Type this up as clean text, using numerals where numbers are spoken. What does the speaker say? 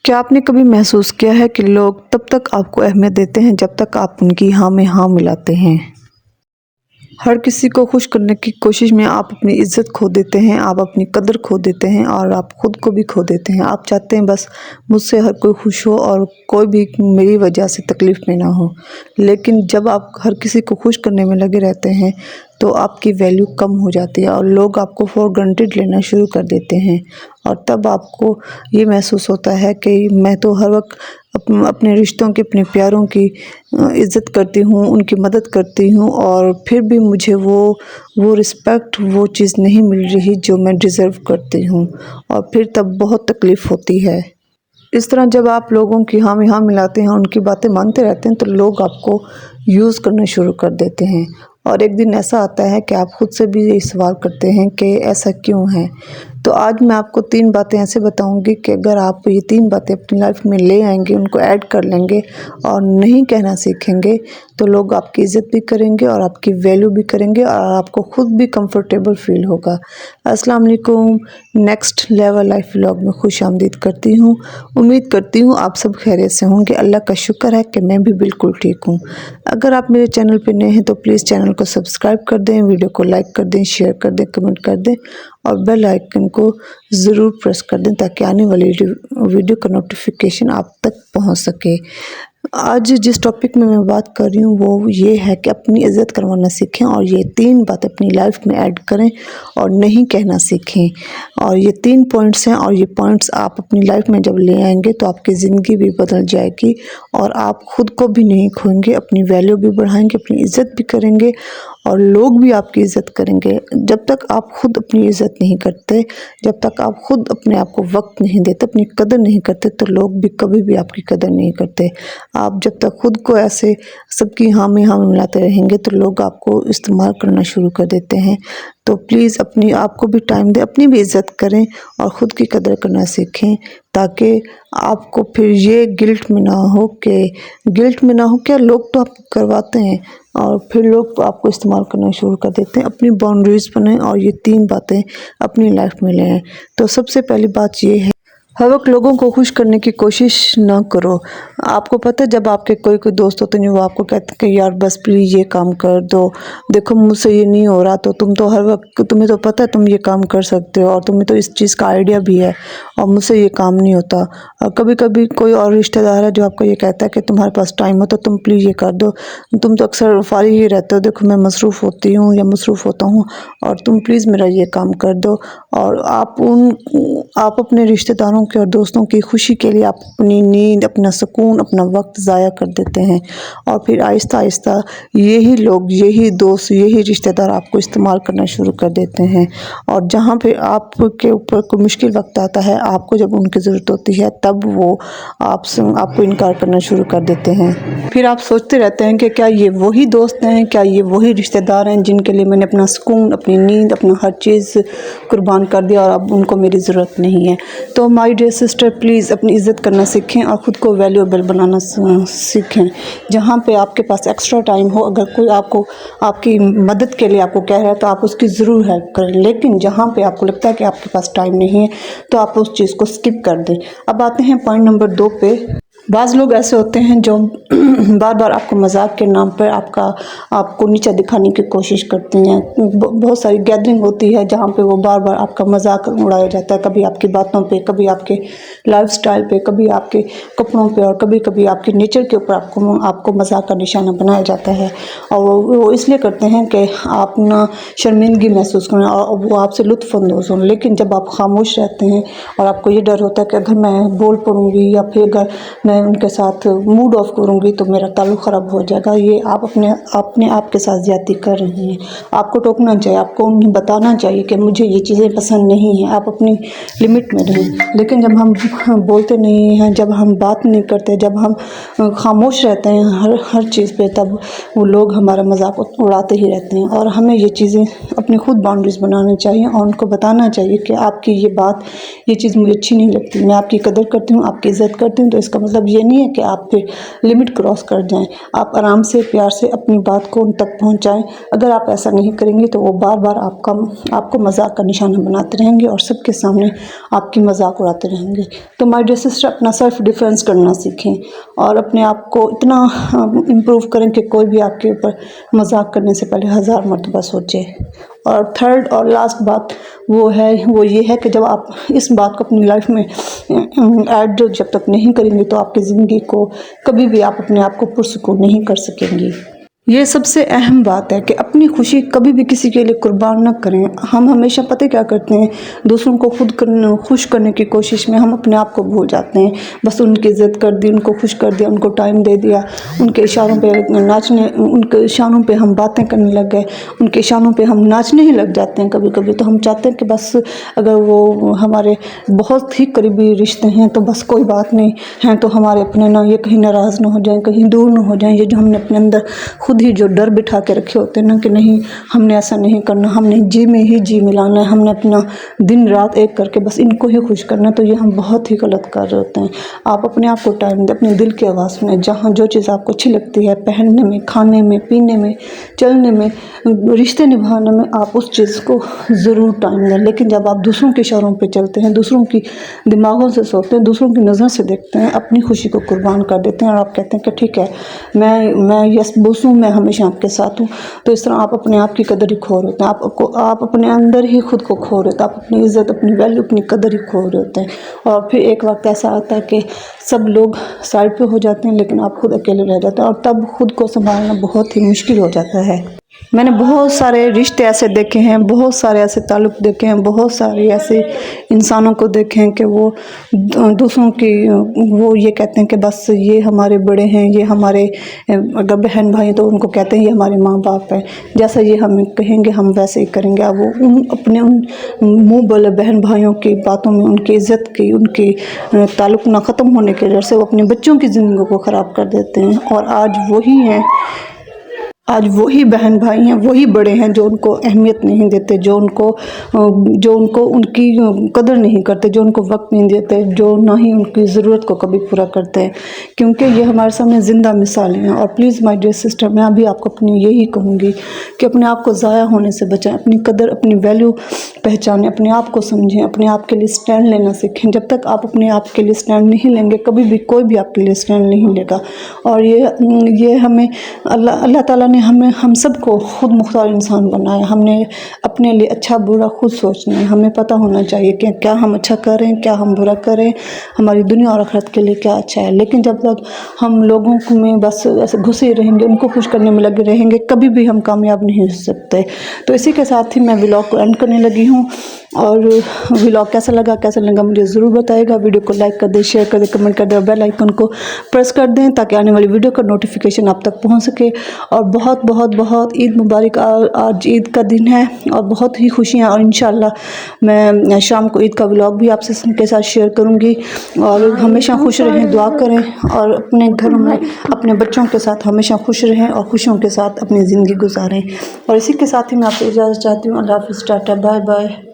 کیا آپ نے کبھی محسوس کیا ہے کہ لوگ تب تک آپ کو اہمیت دیتے ہیں جب تک آپ ان کی ہاں میں ہاں ملاتے ہیں؟ ہر کسی کو خوش کرنے کی کوشش میں آپ اپنی عزت کھو دیتے ہیں، آپ اپنی قدر کھو دیتے ہیں اور آپ خود کو بھی کھو دیتے ہیں۔ آپ چاہتے ہیں بس مجھ سے ہر کوئی خوش ہو اور کوئی بھی میری وجہ سے تکلیف میں نہ ہو، لیکن جب آپ ہر کسی کو خوش کرنے میں لگے رہتے ہیں تو آپ کی ویلیو کم ہو جاتی ہے اور لوگ آپ کو فار گرانٹیڈ لینا شروع کر دیتے ہیں، اور تب آپ کو یہ محسوس ہوتا ہے کہ میں تو ہر وقت اپنے رشتوں کی، اپنے پیاروں کی عزت کرتی ہوں، ان کی مدد کرتی ہوں، اور پھر بھی مجھے وہ رسپیکٹ، وہ چیز نہیں مل رہی جو میں ڈیزرو کرتی ہوں، اور پھر تب بہت تکلیف ہوتی ہے۔ اس طرح جب آپ لوگوں کی ہاں میں ہاں ملاتے ہیں، ان کی باتیں مانتے رہتے ہیں، تو لوگ آپ کو یوز کرنا شروع کر دیتے ہیں، اور ایک دن ایسا آتا ہے کہ آپ خود سے بھی یہ سوال کرتے ہیں کہ ایسا کیوں ہے۔ تو آج میں آپ کو 3 باتیں ایسے بتاؤں گی کہ اگر آپ یہ 3 باتیں اپنی لائف میں لے آئیں گے، ان کو ایڈ کر لیں گے اور نہیں کہنا سیکھیں گے، تو لوگ آپ کی عزت بھی کریں گے اور آپ کی ویلیو بھی کریں گے اور آپ کو خود بھی کمفرٹیبل فیل ہوگا۔ السلام علیکم، نیکسٹ لیول لائف ولاگ میں خوش آمدید کرتی ہوں۔ امید کرتی ہوں آپ سب خیریت سے ہوں گے۔ اللہ کا شکر ہے کہ میں بھی بالکل ٹھیک ہوں۔ اگر آپ میرے چینل پہ نئے ہیں تو پلیز چینل کو سبسکرائب کر دیں، ویڈیو کو لائک کر دیں، شیئر کر دیں، کمنٹ کر دیں اور بیل آئیکن کو ضرور پریس کر دیں تاکہ آنے والی ویڈیو کا نوٹیفیکیشن آپ تک پہنچ سکے۔ آج جس ٹاپک میں بات کر رہی ہوں وہ یہ ہے کہ اپنی عزت کروانا سیکھیں اور یہ 3 باتیں اپنی لائف میں ایڈ کریں اور نہیں کہنا سیکھیں، اور یہ 3 پوائنٹس ہیں، اور یہ پوائنٹس آپ اپنی لائف میں جب لے آئیں گے تو آپ کی زندگی بھی بدل جائے گی اور آپ خود کو بھی نہیں کھوئیں گے، اپنی ویلیو بھی بڑھائیں گے، اپنی عزت بھی کریں گے اور لوگ بھی آپ کی عزت کریں گے۔ جب تک آپ خود اپنی عزت نہیں کرتے، جب تک آپ خود اپنے آپ کو وقت نہیں دیتے، اپنی قدر نہیں کرتے، تو لوگ بھی کبھی بھی آپ کی قدر نہیں کرتے۔ آپ جب تک خود کو ایسے سب کی ہاں میں ہاں ملاتے رہیں گے تو لوگ آپ کو استعمال کرنا شروع کر دیتے ہیں۔ تو پلیز اپنی آپ کو بھی ٹائم دیں، اپنی بھی عزت کریں اور خود کی قدر کرنا سیکھیں، تاکہ آپ کو پھر یہ گلٹ میں نہ ہو کہ لوگ تو آپ کرواتے ہیں اور پھر لوگ آپ کو استعمال کرنا شروع کر دیتے ہیں۔ اپنی باؤنڈریز بنائیں اور یہ 3 باتیں اپنی لائف میں لیں۔ تو سب سے پہلی بات یہ ہے، ہر وقت لوگوں کو خوش کرنے کی کوشش نہ کرو۔ آپ کو پتہ ہے جب آپ کے کوئی دوست ہوتے ہیں وہ آپ کو کہتے ہیں کہ یار بس پلیز یہ کام کر دو، دیکھو مجھ سے یہ نہیں ہو رہا، تو تم تو ہر وقت، تمہیں تو پتہ ہے تم یہ کام کر سکتے ہو اور تمہیں تو اس چیز کا آئیڈیا بھی ہے اور مجھ سے یہ کام نہیں ہوتا۔ اور کبھی کبھی کوئی اور رشتہ دار ہے جو آپ کو یہ کہتا ہے کہ تمہارے پاس ٹائم ہو تو تم پلیز یہ کر دو، تم تو اکثر فارغ ہی رہتے ہو، دیکھو میں مصروف ہوتی ہوں یا مصروف ہوتا ہوں اور تم پلیز میرا یہ کام کر دو۔ اور آپ اپنے رشتہ داروں کے اور دوستوں کی خوشی کے لیے آپ اپنی نیند، اپنا سکون، اپنا وقت ضائع کر دیتے ہیں، اور پھر آہستہ آہستہ یہی لوگ، یہی دوست، یہی رشتہ دار آپ کو استعمال کرنا شروع کر دیتے ہیں، اور جہاں پہ آپ کے اوپر کوئی مشکل وقت آتا ہے، آپ کو جب ان کی ضرورت ہوتی ہے تب وہ آپ کو انکار کرنا شروع کر دیتے ہیں۔ پھر آپ سوچتے رہتے ہیں کہ کیا یہ وہی دوست ہیں، کیا یہ وہی رشتہ دار ہیں جن کے لیے میں نے اپنا سکون، اپنی نیند، اپنا ہر چیز قربان کر دیا اور اب ان کو میری ضرورت نہیں ہے۔ تو مائی ڈیئر سسٹر، پلیز اپنی عزت کرنا سیکھیں اور خود کو ویلیوبل بنانا سیکھیں۔ جہاں پہ آپ کے پاس ایکسٹرا ٹائم ہو، اگر کوئی آپ کی مدد کے لیے آپ کو کہہ رہا ہے تو آپ اس کی ضرور ہیلپ کریں، لیکن جہاں پہ آپ کو لگتا ہے کہ آپ کے پاس ٹائم نہیں ہے تو آپ اس چیز کو سکپ کر دیں۔ اب آتے ہیں پوائنٹ نمبر 2 پہ۔ بعض لوگ ایسے ہوتے ہیں جو بار بار آپ کو مذاق کے نام پر آپ کو نیچا دکھانے کی کوشش کرتی ہیں۔ بہت ساری گیدرنگ ہوتی ہے جہاں پہ وہ بار بار آپ کا مذاق اڑایا جاتا ہے، کبھی آپ کی باتوں پہ، کبھی آپ کے لائف سٹائل پہ، کبھی آپ کے کپڑوں پہ، اور کبھی کبھی آپ کے نیچر کے اوپر آپ کو مذاق کا نشانہ بنایا جاتا ہے، اور وہ اس لیے کرتے ہیں کہ آپ نہ شرمندگی محسوس کریں اور وہ آپ سے لطف اندوز ہوں۔ لیکن جب آپ خاموش رہتے ہیں اور آپ کو یہ ڈر ہوتا ہے کہ اگر میں بول پڑوں گی یا پھر اگر میں ان کے ساتھ موڈ آف کروں گی تو میرا تعلق خراب ہو جائے گا، یہ آپ اپنے آپ کے ساتھ زیادتی کر رہی ہیں۔ آپ کو ٹوکنا چاہیے، آپ کو انہیں بتانا چاہیے کہ مجھے یہ چیزیں پسند نہیں ہیں، آپ اپنی لمٹ میں رہیں۔ لیکن جب ہم بولتے نہیں ہیں، جب ہم بات نہیں کرتے، جب ہم خاموش رہتے ہیں ہر چیز پہ، تب وہ لوگ ہمارا مذاق اڑاتے ہی رہتے ہیں، اور ہمیں یہ چیزیں اپنی خود باؤنڈریز بنانی چاہیے اور ان کو بتانا چاہیے کہ آپ کی یہ چیز مجھے اچھی نہیں لگتی، میں آپ کی قدر کرتی ہوں، آپ کی عزت کرتی ہوں، تو اس کا مطلب مطلب یہ نہیں ہے کہ آپ پھر لمٹ کراس کر جائیں. آپ آرام سے پیار سے اپنی بات کو ان تک پہنچائیں. اگر آپ ایسا نہیں کریں گے تو وہ بار بار آپ کو مذاق کا نشانہ بناتے رہیں گے اور سب کے سامنے آپ کی مذاق اڑاتے رہیں گے. تو مائی ڈیئر سسٹر، اپنا سیلف ڈیفینس کرنا سیکھیں اور اپنے آپ کو اتنا امپروو کریں کہ کوئی بھی آپ کے اوپر مذاق کرنے سے پہلے 1000 مرتبہ سوچے. اور تھرڈ اور لاسٹ بات وہ یہ ہے کہ جب آپ اس بات کو اپنی لائف میں ایڈ جب تک نہیں کریں گے تو آپ کی زندگی کو کبھی بھی آپ اپنے آپ کو پرسکون نہیں کر سکیں گی. یہ سب سے اہم بات ہے کہ اپنی خوشی کبھی بھی کسی کے لیے قربان نہ کریں. ہم ہمیشہ پتہ کیا کرتے ہیں، دوسروں کو خوش کرنے کی کوشش میں ہم اپنے آپ کو بھول جاتے ہیں. بس ان کی عزت کر دی، ان کو خوش کر دیا، ان کو ٹائم دے دیا، ان کے اشاروں پہ ناچنے، ان کے اشاروں پہ ہم باتیں کرنے لگ گئے، ان کے اشاروں پہ ہم ناچنے ہی لگ جاتے ہیں. کبھی کبھی تو ہم چاہتے ہیں کہ بس اگر وہ ہمارے بہت ہی قریبی رشتے ہیں تو بس کوئی بات نہیں ہیں، تو ہمارے اپنے نہ یہ کہیں ناراض نہ ہو جائیں، کہیں دور نہ ہو جائیں. یہ جو ہم نے اپنے اندر خود ہی جو ڈر بٹھا کے رکھے ہوتے ہیں نا کہ نہیں ہم نے ایسا نہیں کرنا، ہم نے جی میں ہی جی ملانا ہے، ہم نے اپنا دن رات ایک کر کے بس ان کو ہی خوش کرنا، تو یہ ہم بہت ہی غلط کر رہے ہوتے ہیں. آپ اپنے آپ کو ٹائم دیں، اپنے دل کی آواز سنیں. جہاں جو چیز آپ کو اچھی لگتی ہے، پہننے میں، کھانے میں، پینے میں، چلنے میں، رشتے نبھانے میں، آپ اس چیز کو ضرور ٹائم دیں. لیکن جب آپ دوسروں کے اشاروں پہ چلتے ہیں، دوسروں کی دماغوں سے سوچتے ہیں، دوسروں کی نظر سے دیکھتے ہیں، اپنی خوشی کو قربان کر دیتے ہیں اور آپ کہتے ہیں کہ ٹھیک ہے میں یس بوس ہوں، میں ہمیشہ آپ کے ساتھ ہوں، تو اس طرح آپ اپنے آپ کی قدر ہی کھو رہے ہوتے ہیں. آپ اپنے اندر ہی خود کو کھو رہے ہوتے ہیں، آپ اپنی عزت، اپنی ویلیو، اپنی قدر ہی کھو رہے ہوتے ہیں. اور پھر ایک وقت ایسا آتا ہے کہ سب لوگ سائڈ پہ ہو جاتے ہیں لیکن آپ خود اکیلے رہ جاتے ہیں اور تب خود کو سنبھالنا بہت ہی مشکل ہو جاتا ہے. میں نے بہت سارے رشتے ایسے دیکھے ہیں، بہت سارے ایسے تعلق دیکھے ہیں، بہت سارے ایسے انسانوں کو دیکھے ہیں کہ وہ دوسروں کی وہ یہ کہتے ہیں کہ بس یہ ہمارے بڑے ہیں، یہ ہمارے اگر بہن بھائی تو ان کو کہتے ہیں یہ ہمارے ماں باپ ہیں، جیسا یہ ہمیں کہیں گے ہم ویسے ہی کریں گے. اب وہ اپنے منہ بولے بہن بھائیوں کی باتوں میں ان کی عزت کی، ان کی تعلق نہ ختم ہونے کی وجہ سے وہ اپنے بچوں کی زندگیوں کو خراب کر دیتے ہیں. اور آج وہی بہن بھائی ہیں، وہی بڑے ہیں جو ان کو اہمیت نہیں دیتے، جو ان کو ان کی قدر نہیں کرتے، جو ان کو وقت نہیں دیتے، جو نہ ہی ان کی ضرورت کو کبھی پورا کرتے ہیں، کیونکہ یہ ہمارے سامنے زندہ مثالیں ہیں. اور پلیز مائی ڈیئر سسٹر، میں ابھی آپ کو اپنی یہی کہوں گی کہ اپنے آپ کو ضائع ہونے سے بچائیں، اپنی قدر، اپنی ویلیو پہچانیں، اپنے آپ کو سمجھیں، اپنے آپ کے لیے سٹینڈ لینا سیکھیں. جب تک آپ اپنے آپ کے لیے سٹینڈ نہیں لیں گے، کبھی بھی کوئی بھی آپ کے لیے سٹینڈ نہیں لے گا. اور یہ ہمیں اللہ تعالیٰ نے ہم سب کو خود مختار انسان بنایا. ہم نے اپنے لیے اچھا برا خود سوچنا ہے. ہمیں پتہ ہونا چاہیے کہ کیا ہم اچھا کریں، کیا ہم برا کریں، ہماری دنیا اور آخرت کے لیے کیا اچھا ہے. لیکن جب تک ہم لوگوں میں بس ایسے گھسے رہیں گے، ان کو خوش کرنے میں لگے رہیں گے، کبھی بھی ہم کامیاب نہیں ہو سکتے. تو اسی کے ساتھ ہی میں ولاگ کو اینڈ کرنے لگی ہوں. اور ولاگ کیسا لگا مجھے ضرور بتائے گا. ویڈیو کو لائک کر دیں، شیئر کر دیں، کمنٹ کر دیں اور بیل آئیکن کو پریس کر دیں تاکہ آنے والی ویڈیو کا نوٹیفیکیشن آپ تک پہنچ سکے. اور بہت بہت بہت عید مبارک. آج عید کا دن ہے اور بہت ہی خوشیاں، اور انشاءاللہ میں شام کو عید کا ولاگ بھی آپ کے ساتھ شیئر کروں گی. اور ہمیشہ خوش رہیں، دعا کریں اور اپنے گھروں میں اپنے بچوں کے ساتھ ہمیشہ خوش رہیں اور خوشیوں کے ساتھ اپنی زندگی گزاریں. اور اسی کے ساتھ ہی میں آپ سے اجازت چاہتی ہوں. اللہ حافظ، ٹاٹا، بائے بائے.